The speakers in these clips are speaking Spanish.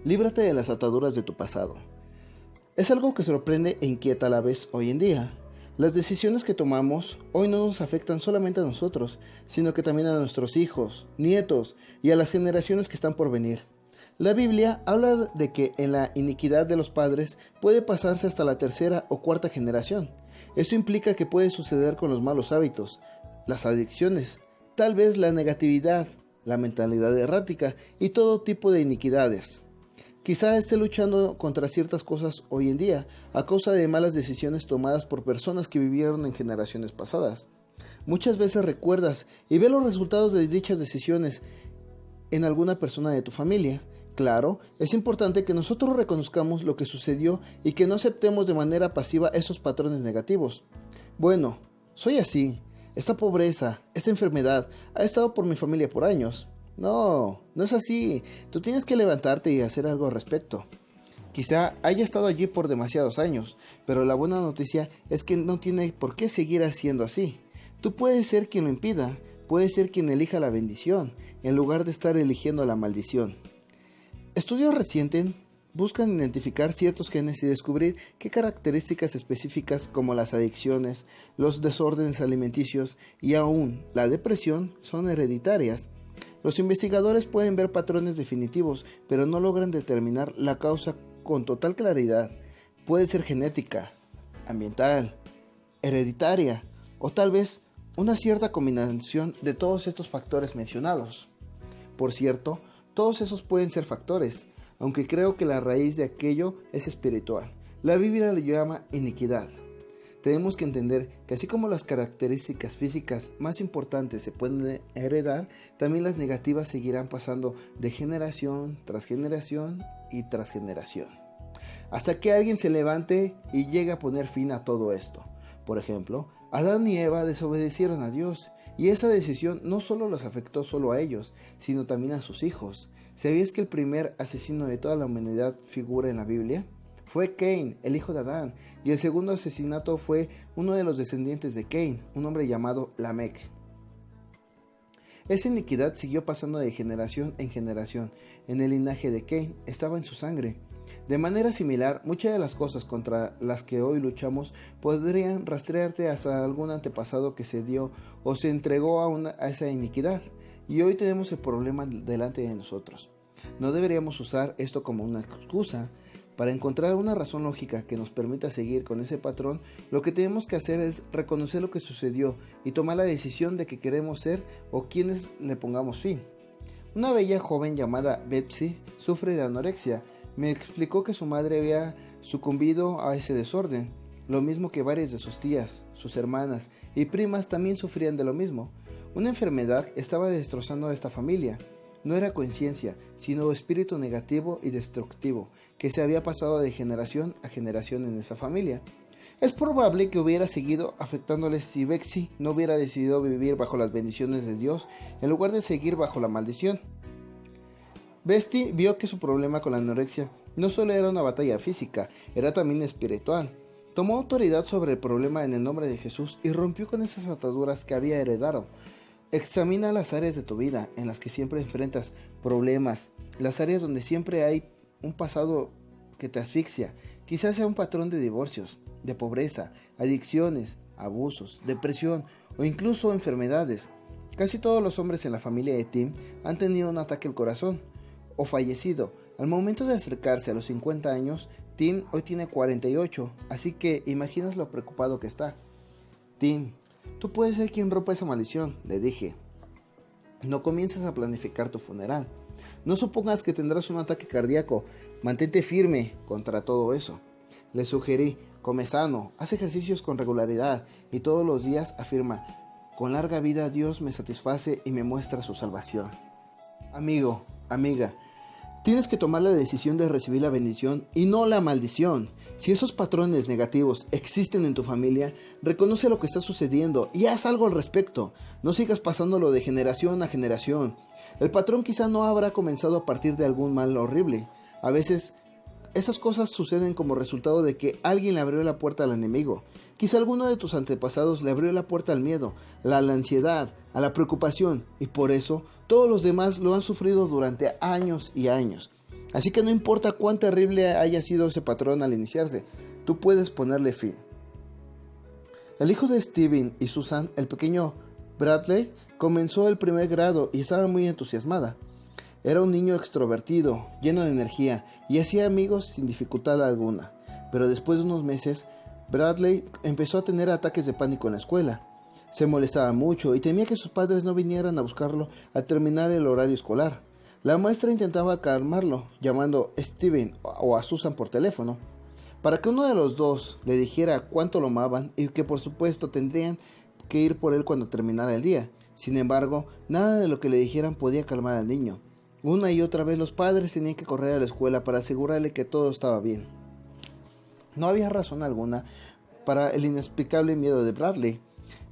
Líbrate de las ataduras de tu pasado. Es algo que sorprende e inquieta a la vez hoy en día. Las decisiones que tomamos hoy no nos afectan solamente a nosotros, sino que también a nuestros hijos, nietos y a las generaciones que están por venir. La Biblia habla de que en la iniquidad de los padres puede pasarse hasta la tercera o cuarta generación. Eso implica que puede suceder con los malos hábitos, las adicciones, tal vez la negatividad, la mentalidad errática y todo tipo de iniquidades. Quizá esté luchando contra ciertas cosas hoy en día a causa de malas decisiones tomadas por personas que vivieron en generaciones pasadas. Muchas veces recuerdas y ves los resultados de dichas decisiones en alguna persona de tu familia. Claro, es importante que nosotros reconozcamos lo que sucedió y que no aceptemos de manera pasiva esos patrones negativos. Bueno, soy así. Esta pobreza, esta enfermedad, ha estado por mi familia por años. No es así. Tú tienes que levantarte y hacer algo al respecto. Quizá haya estado allí por demasiados años, pero la buena noticia es que no tiene por qué seguir siendo así. Tú puedes ser quien lo impida, puedes ser quien elija la bendición, en lugar de estar eligiendo la maldición. Estudios recientes buscan identificar ciertos genes y descubrir qué características específicas como las adicciones, los desórdenes alimenticios y aún la depresión son hereditarias. Los investigadores pueden ver patrones definitivos, pero no logran determinar la causa con total claridad. Puede ser genética, ambiental, hereditaria o tal vez una cierta combinación de todos estos factores mencionados. Por cierto, todos esos pueden ser factores, aunque creo que la raíz de aquello es espiritual. La Biblia lo llama iniquidad. Tenemos que entender que así como las características físicas más importantes se pueden heredar, también las negativas seguirán pasando de generación tras generación y tras generación, hasta que alguien se levante y llegue a poner fin a todo esto. Por ejemplo, Adán y Eva desobedecieron a Dios, y esa decisión no solo los afectó solo a ellos, sino también a sus hijos. ¿Sabías que el primer asesino de toda la humanidad figura en la Biblia? Fue Cain, el hijo de Adán, y el segundo asesinato fue uno de los descendientes de Cain, un hombre llamado Lamec. Esa iniquidad siguió pasando de generación en generación. En el linaje de Cain estaba en su sangre. De manera similar, muchas de las cosas contra las que hoy luchamos podrían rastrearte hasta algún antepasado que se dio o se entregó a esa iniquidad, y hoy tenemos el problema delante de nosotros. No deberíamos usar esto como una excusa. Para encontrar una razón lógica que nos permita seguir con ese patrón, lo que tenemos que hacer es reconocer lo que sucedió y tomar la decisión de que queremos ser o quienes le pongamos fin. Una bella joven llamada Betsy sufre de anorexia. Me explicó que su madre había sucumbido a ese desorden, lo mismo que varias de sus tías, sus hermanas y primas también sufrían de lo mismo. Una enfermedad estaba destrozando a esta familia. No era conciencia, sino espíritu negativo y destructivo, que se había pasado de generación a generación en esa familia. Es probable que hubiera seguido afectándoles si Betsy no hubiera decidido vivir bajo las bendiciones de Dios, en lugar de seguir bajo la maldición. Betsy vio que su problema con la anorexia no solo era una batalla física, era también espiritual. Tomó autoridad sobre el problema en el nombre de Jesús y rompió con esas ataduras que había heredado. Examina las áreas de tu vida en las que siempre enfrentas problemas, las áreas donde siempre hay un pasado que te asfixia. Quizás sea un patrón de divorcios, de pobreza, adicciones, abusos, depresión o incluso enfermedades. Casi todos los hombres en la familia de Tim han tenido un ataque al corazón o fallecido. Al momento de acercarse a los 50 años, Tim hoy tiene 48, así que imaginas lo preocupado que está. Tim, tú puedes ser quien rompa esa maldición, le dije. No comiences a planificar tu funeral. No supongas que tendrás un ataque cardíaco. Mantente firme contra todo eso. Le sugerí, come sano, haz ejercicios con regularidad y todos los días afirma, con larga vida Dios me satisface y me muestra su salvación. Amigo, amiga, tienes que tomar la decisión de recibir la bendición y no la maldición. Si esos patrones negativos existen en tu familia, reconoce lo que está sucediendo y haz algo al respecto. No sigas pasándolo de generación a generación. El patrón quizá no habrá comenzado a partir de algún mal horrible. A veces, esas cosas suceden como resultado de que alguien le abrió la puerta al enemigo. Quizá alguno de tus antepasados le abrió la puerta al miedo, a la ansiedad, a la preocupación, y por eso todos los demás lo han sufrido durante años y años. Así que no importa cuán terrible haya sido ese patrón al iniciarse, tú puedes ponerle fin. El hijo de Steven y Susan, el pequeño Bradley, comenzó el primer grado y estaba muy entusiasmada. Era un niño extrovertido, lleno de energía y hacía amigos sin dificultad alguna. Pero después de unos meses, Bradley empezó a tener ataques de pánico en la escuela. Se molestaba mucho y temía que sus padres no vinieran a buscarlo al terminar el horario escolar. La maestra intentaba calmarlo, llamando a Steven o a Susan por teléfono, para que uno de los dos le dijera cuánto lo amaban y que por supuesto tendrían que ir por él cuando terminara el día. Sin embargo, nada de lo que le dijeran podía calmar al niño. Una y otra vez los padres tenían que correr a la escuela para asegurarle que todo estaba bien. No había razón alguna para el inexplicable miedo de Bradley.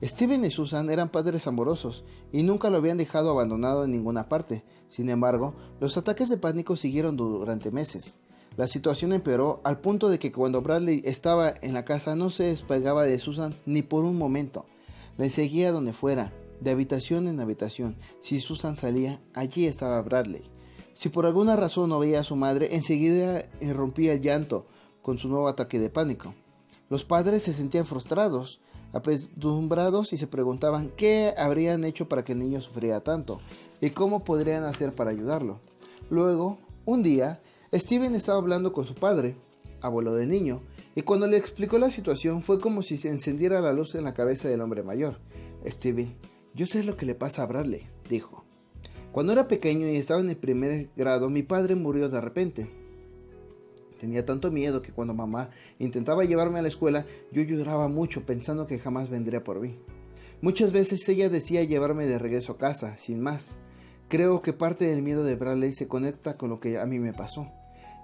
Steven y Susan eran padres amorosos y nunca lo habían dejado abandonado en ninguna parte. Sin embargo, los ataques de pánico siguieron durante meses. La situación empeoró al punto de que cuando Bradley estaba en la casa no se despegaba de Susan ni por un momento. Le seguía donde fuera, de habitación en habitación. Si Susan salía, allí estaba Bradley. Si por alguna razón no veía a su madre, enseguida irrumpía el llanto con su nuevo ataque de pánico. Los padres se sentían frustrados, apesadumbrados y se preguntaban qué habrían hecho para que el niño sufriera tanto y cómo podrían hacer para ayudarlo. Luego, un día, Steven estaba hablando con su padre, abuelo del niño, y cuando le explicó la situación fue como si se encendiera la luz en la cabeza del hombre mayor. Steven, yo sé lo que le pasa a Bradley, dijo. Cuando era pequeño y estaba en el primer grado, mi padre murió de repente. Tenía tanto miedo que cuando mamá intentaba llevarme a la escuela, yo lloraba mucho pensando que jamás vendría por mí. Muchas veces ella decía llevarme de regreso a casa, sin más. Creo que parte del miedo de Bradley se conecta con lo que a mí me pasó.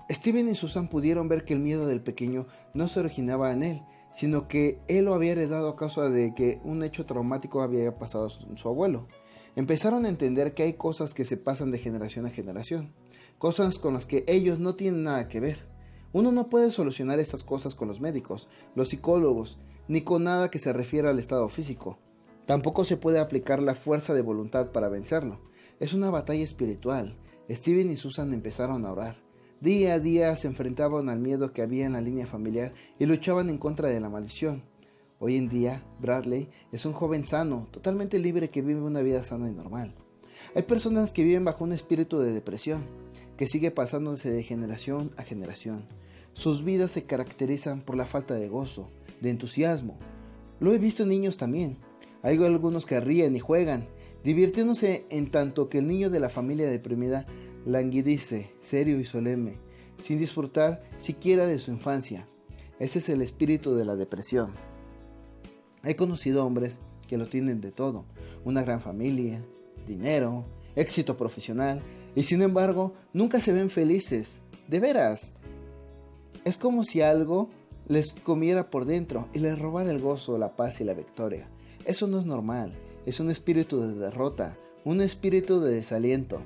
Steven y Susan pudieron ver que el miedo del pequeño no se originaba en él, sino que él lo había heredado a causa de que un hecho traumático había pasado a su abuelo. Empezaron a entender que hay cosas que se pasan de generación a generación, cosas con las que ellos no tienen nada que ver. Uno no puede solucionar estas cosas con los médicos, los psicólogos, ni con nada que se refiera al estado físico. Tampoco se puede aplicar la fuerza de voluntad para vencerlo. Es una batalla espiritual. Steven y Susan empezaron a orar. Día a día se enfrentaban al miedo que había en la línea familiar y luchaban en contra de la maldición. Hoy en día, Bradley es un joven sano, totalmente libre que vive una vida sana y normal. Hay personas que viven bajo un espíritu de depresión, que sigue pasándose de generación a generación. Sus vidas se caracterizan por la falta de gozo, de entusiasmo. Lo he visto en niños también. Hay algunos que ríen y juegan, divirtiéndose en tanto que el niño de la familia deprimida languidice, serio y solemne, sin disfrutar siquiera de su infancia. Ese es el espíritu de la depresión. He conocido hombres que lo tienen de todo, una gran familia, dinero, éxito profesional, y sin embargo nunca se ven felices, de veras. Es como si algo les comiera por dentro y les robara el gozo, la paz y la victoria. Eso no es normal, es un espíritu de derrota, un espíritu de desaliento.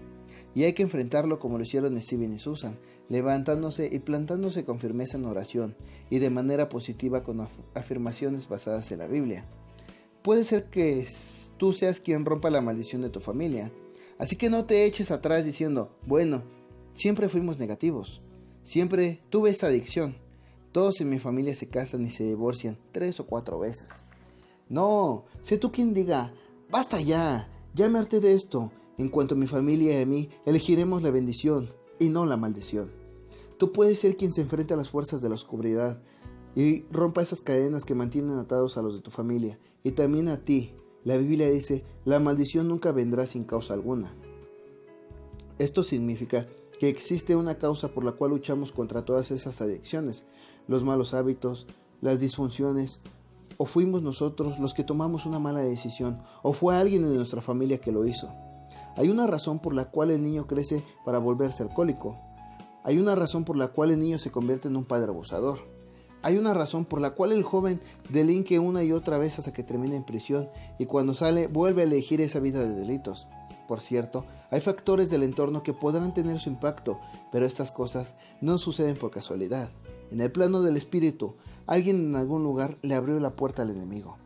Y hay que enfrentarlo como lo hicieron Steven y Susan, levantándose y plantándose con firmeza en oración y de manera positiva con afirmaciones basadas en la Biblia. Puede ser que tú seas quien rompa la maldición de tu familia, así que no te eches atrás diciendo, bueno, siempre fuimos negativos, siempre tuve esta adicción, todos en mi familia se casan y se divorcian 3 o 4 veces. No, sé tú quien diga, basta ya me harté de esto. En cuanto a mi familia y a mí, elegiremos la bendición y no la maldición. Tú puedes ser quien se enfrente a las fuerzas de la oscuridad y rompa esas cadenas que mantienen atados a los de tu familia y también a ti. La Biblia dice, la maldición nunca vendrá sin causa alguna. Esto significa que existe una causa por la cual luchamos contra todas esas adicciones, los malos hábitos, las disfunciones, o fuimos nosotros los que tomamos una mala decisión, o fue alguien de nuestra familia que lo hizo. Hay una razón por la cual el niño crece para volverse alcohólico. Hay una razón por la cual el niño se convierte en un padre abusador. Hay una razón por la cual el joven delinque una y otra vez hasta que termina en prisión y cuando sale vuelve a elegir esa vida de delitos. Por cierto, hay factores del entorno que podrán tener su impacto, pero estas cosas no suceden por casualidad. En el plano del espíritu, alguien en algún lugar le abrió la puerta al enemigo.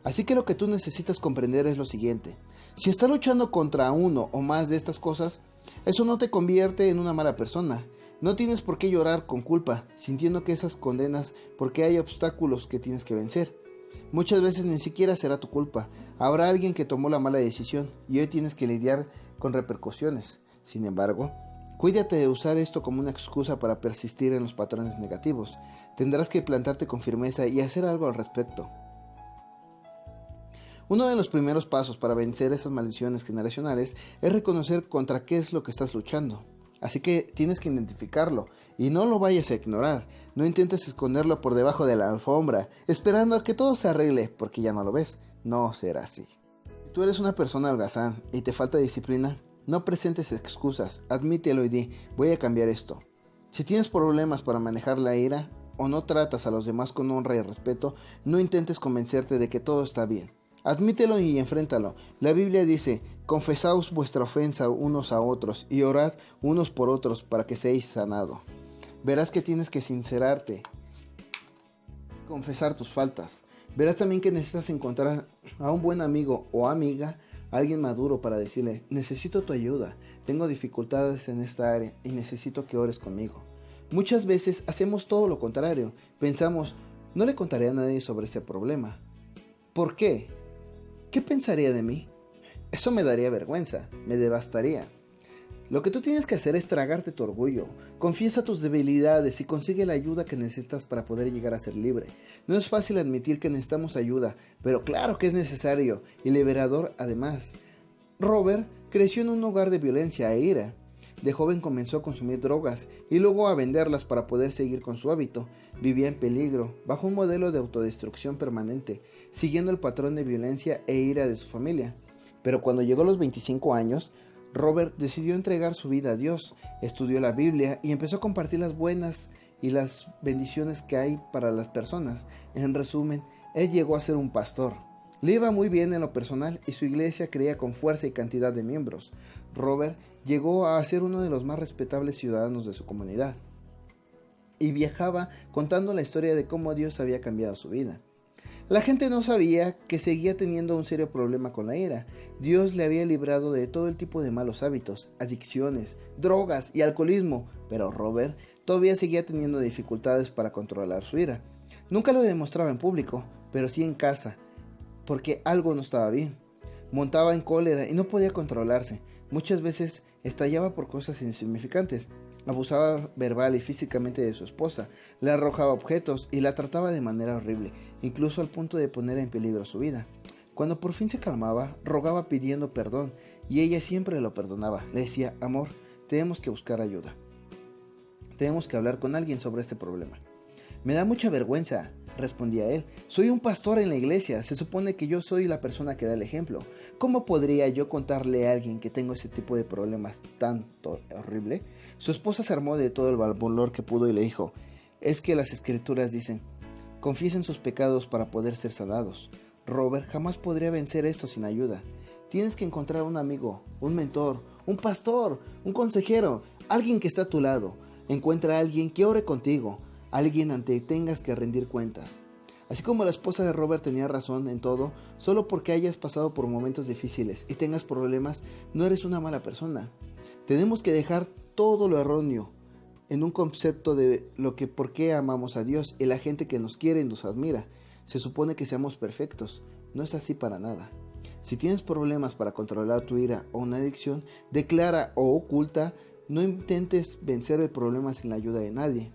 Así que lo que tú necesitas comprender es lo siguiente. Si estás luchando contra uno o más de estas cosas, Eso no te convierte en una mala persona. No tienes por qué llorar con culpa, sintiendo que esas condenas porque hay obstáculos que tienes que vencer. Muchas veces ni siquiera será tu culpa. Habrá alguien que tomó la mala decisión y hoy tienes que lidiar con repercusiones. Sin embargo, cuídate de usar esto como una excusa para persistir en los patrones negativos. Tendrás que plantarte con firmeza y hacer algo al respecto. Uno de los primeros pasos para vencer esas maldiciones generacionales es reconocer contra qué es lo que estás luchando. Así que tienes que identificarlo y no lo vayas a ignorar. No intentes esconderlo por debajo de la alfombra, esperando a que todo se arregle porque ya no lo ves. No será así. Si tú eres una persona holgazán y te falta disciplina, no presentes excusas, admítelo y di, voy a cambiar esto. Si tienes problemas para manejar la ira o no tratas a los demás con honra y respeto, no intentes convencerte de que todo está bien. Admítelo y enfréntalo. La Biblia dice, confesaos vuestra ofensa unos a otros y orad unos por otros para que seáis sanados. Verás que tienes que sincerarte, confesar tus faltas. Verás también que necesitas encontrar a un buen amigo o amiga, alguien maduro para decirle, necesito tu ayuda, tengo dificultades en esta área y necesito que ores conmigo. Muchas veces hacemos todo lo contrario, pensamos, no le contaré a nadie sobre este problema. ¿Por qué? ¿Qué pensaría de mí? Eso me daría vergüenza, me devastaría. Lo que tú tienes que hacer es tragarte tu orgullo. Confiesa tus debilidades y consigue la ayuda que necesitas para poder llegar a ser libre. No es fácil admitir que necesitamos ayuda, pero claro que es necesario y liberador además. Robert creció en un hogar de violencia e ira. De joven comenzó a consumir drogas y luego a venderlas para poder seguir con su hábito. Vivía en peligro, bajo un modelo de autodestrucción permanente, siguiendo el patrón de violencia e ira de su familia. Pero cuando llegó a los 25 años, Robert decidió entregar su vida a Dios, estudió la Biblia y empezó a compartir las buenas y las bendiciones que hay para las personas. En resumen, él llegó a ser un pastor. Le iba muy bien en lo personal y su iglesia creía con fuerza y cantidad de miembros. Robert llegó a ser uno de los más respetables ciudadanos de su comunidad y viajaba contando la historia de cómo Dios había cambiado su vida. La gente no sabía que seguía teniendo un serio problema con la ira. Dios le había librado de todo el tipo de malos hábitos, adicciones, drogas y alcoholismo, pero Robert todavía seguía teniendo dificultades para controlar su ira. Nunca lo demostraba en público, pero sí en casa, porque algo no estaba bien. Montaba en cólera y no podía controlarse. Muchas veces estallaba por cosas insignificantes. Abusaba verbal y físicamente de su esposa, le arrojaba objetos y la trataba de manera horrible, incluso al punto de poner en peligro su vida. Cuando por fin se calmaba, rogaba pidiendo perdón y ella siempre lo perdonaba. Le decía, amor, tenemos que buscar ayuda. Tenemos que hablar con alguien sobre este problema. Me da mucha vergüenza, respondía él. Soy un pastor en la iglesia, se supone que yo soy la persona que da el ejemplo. ¿Cómo podría yo contarle a alguien que tengo ese tipo de problemas tan horrible? Su esposa se armó de todo el valor que pudo y le dijo, es que las escrituras dicen, confiesen sus pecados para poder ser sanados. Robert jamás podría vencer esto sin ayuda. Tienes que encontrar un amigo, un mentor, un pastor, un consejero, alguien que está a tu lado. Encuentra a alguien que ore contigo, alguien ante tengas que rendir cuentas. Así como la esposa de Robert tenía razón en todo, solo porque hayas pasado por momentos difíciles y tengas problemas, no eres una mala persona. Tenemos que dejar todo lo erróneo en un concepto de lo que por qué amamos a Dios y la gente que nos quiere y nos admira. Se supone que seamos perfectos, no es así para nada. Si tienes problemas para controlar tu ira o una adicción, declara o oculta, no intentes vencer el problema sin la ayuda de nadie.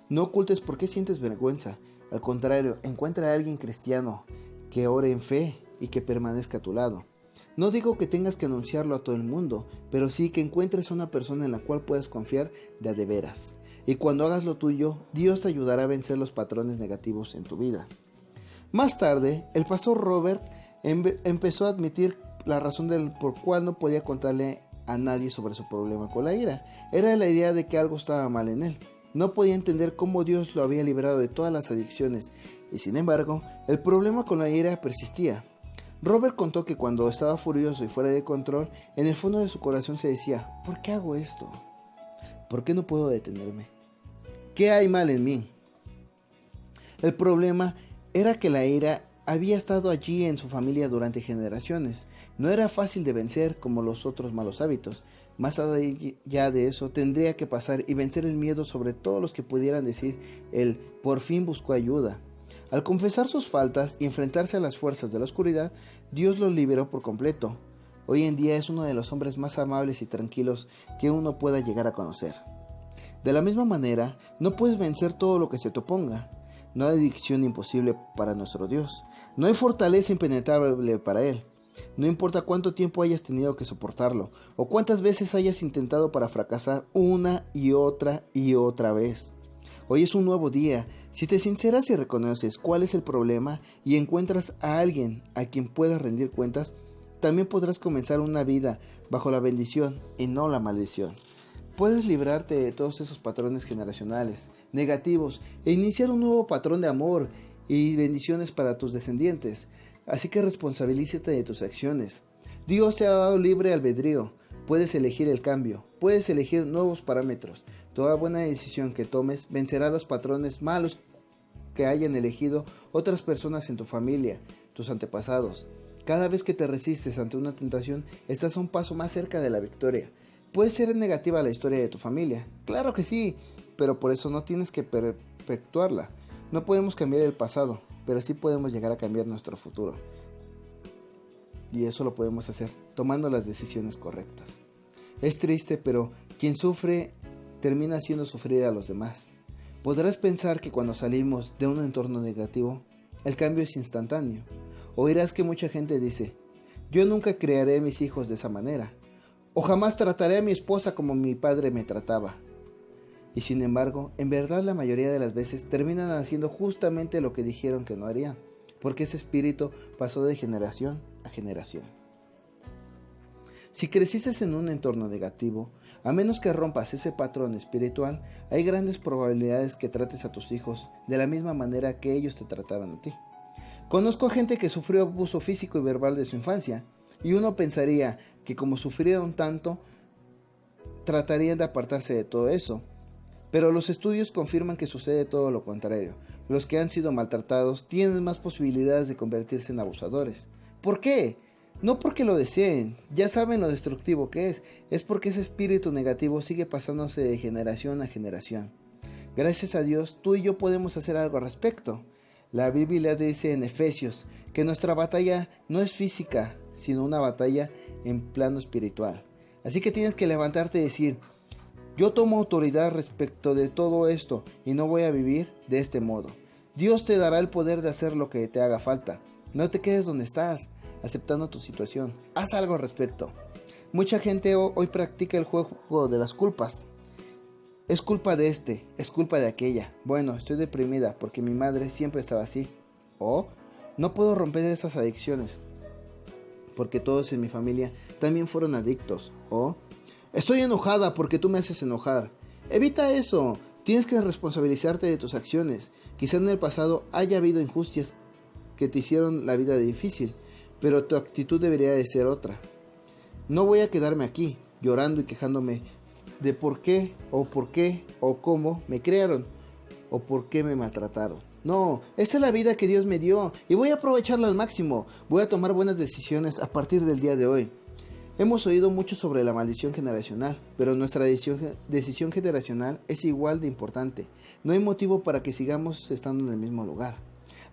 No ocultes por qué sientes vergüenza. Al contrario, encuentra a alguien cristiano que ore en fe y que permanezca a tu lado. No digo que tengas que anunciarlo a todo el mundo, pero sí que encuentres a una persona en la cual puedas confiar de a de veras. Y cuando hagas lo tuyo, Dios te ayudará a vencer los patrones negativos en tu vida. Más tarde, el pastor Robert empezó a admitir la razón del por cual no podía contarle a nadie sobre su problema con la ira. Era la idea de que algo estaba mal en él. No podía entender cómo Dios lo había librado de todas las adicciones, y sin embargo, el problema con la ira persistía. Robert contó que cuando estaba furioso y fuera de control, en el fondo de su corazón se decía, ¿por qué hago esto? ¿Por qué no puedo detenerme? ¿Qué hay mal en mí? El problema era que la ira había estado allí en su familia durante generaciones. No era fácil de vencer como los otros malos hábitos, Más allá de eso, tendría que pasar y vencer el miedo sobre todos los que pudieran decir él por fin buscó ayuda. Al confesar sus faltas y enfrentarse a las fuerzas de la oscuridad, Dios lo liberó por completo. Hoy en día es uno de los hombres más amables y tranquilos que uno pueda llegar a conocer. De la misma manera, no puedes vencer todo lo que se te oponga. No hay adicción imposible para nuestro Dios. No hay fortaleza impenetrable para Él. No importa cuánto tiempo hayas tenido que soportarlo, o cuántas veces hayas intentado para fracasar una y otra vez. Hoy es un nuevo día. Si te sinceras y reconoces cuál es el problema y encuentras a alguien a quien puedas rendir cuentas, también podrás comenzar una vida bajo la bendición y no la maldición. Puedes librarte de todos esos patrones generacionales, negativos, e iniciar un nuevo patrón de amor y bendiciones para tus descendientes. Así que responsabilízate de tus acciones. Dios te ha dado libre albedrío. Puedes elegir el cambio, puedes elegir nuevos parámetros. Toda buena decisión que tomes vencerá los patrones malos que hayan elegido otras personas en tu familia, tus antepasados. Cada vez que te resistes ante una tentación, estás a un paso más cerca de la victoria. ¿Puede ser negativa la historia de tu familia? Claro que sí, pero por eso no tienes que perpetuarla. No podemos cambiar el pasado, pero sí podemos llegar a cambiar nuestro futuro. Y eso lo podemos hacer tomando las decisiones correctas. Es triste, pero quien sufre termina haciendo sufrir a los demás. Podrás pensar que cuando salimos de un entorno negativo, el cambio es instantáneo. Oirás que mucha gente dice, yo nunca criaré a mis hijos de esa manera, o jamás trataré a mi esposa como mi padre me trataba. Y sin embargo, en verdad la mayoría de las veces terminan haciendo justamente lo que dijeron que no harían, porque ese espíritu pasó de generación a generación. Si creciste en un entorno negativo, a menos que rompas ese patrón espiritual, hay grandes probabilidades que trates a tus hijos de la misma manera que ellos te trataron a ti. Conozco gente que sufrió abuso físico y verbal de su infancia, y uno pensaría que como sufrieron tanto, tratarían de apartarse de todo eso. Pero los estudios confirman que sucede todo lo contrario. Los que han sido maltratados tienen más posibilidades de convertirse en abusadores. ¿Por qué? No porque lo deseen, ya saben lo destructivo que es porque ese espíritu negativo sigue pasándose de generación a generación. Gracias a Dios, tú y yo podemos hacer algo al respecto. La Biblia dice en Efesios que nuestra batalla no es física, sino una batalla en plano espiritual. Así que tienes que levantarte y decir, yo tomo autoridad respecto de todo esto y no voy a vivir de este modo. Dios te dará el poder de hacer lo que te haga falta. No te quedes donde estás, aceptando tu situación. Haz algo al respecto. Mucha gente hoy practica el juego de las culpas. Es culpa de este, es culpa de aquella. Bueno, estoy deprimida porque mi madre siempre estaba así. O no puedo romper esas adicciones porque todos en mi familia también fueron adictos. O estoy enojada porque tú me haces enojar. Evita eso. Tienes que responsabilizarte de tus acciones. Quizá en el pasado haya habido injusticias que te hicieron la vida difícil, pero tu actitud debería de ser otra. No voy a quedarme aquí llorando y quejándome de por qué o cómo me criaron o por qué me maltrataron. No, esta es la vida que Dios me dio y voy a aprovecharla al máximo. Voy a tomar buenas decisiones a partir del día de hoy. Hemos oído mucho sobre la maldición generacional, pero nuestra decisión generacional es igual de importante. No hay motivo para que sigamos estando en el mismo lugar.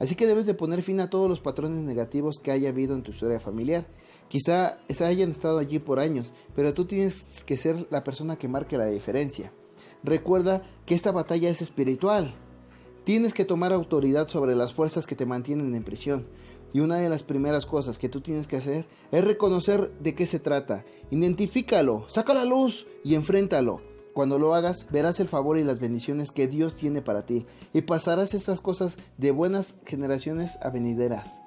Así que debes de poner fin a todos los patrones negativos que haya habido en tu historia familiar. Quizá hayan estado allí por años, pero tú tienes que ser la persona que marque la diferencia. Recuerda que esta batalla es espiritual. Tienes que tomar autoridad sobre las fuerzas que te mantienen en prisión. Y una de las primeras cosas que tú tienes que hacer es reconocer de qué se trata. Identifícalo, saca la luz y enfréntalo. Cuando lo hagas, verás el favor y las bendiciones que Dios tiene para ti. Y pasarás estas cosas de buenas generaciones a venideras.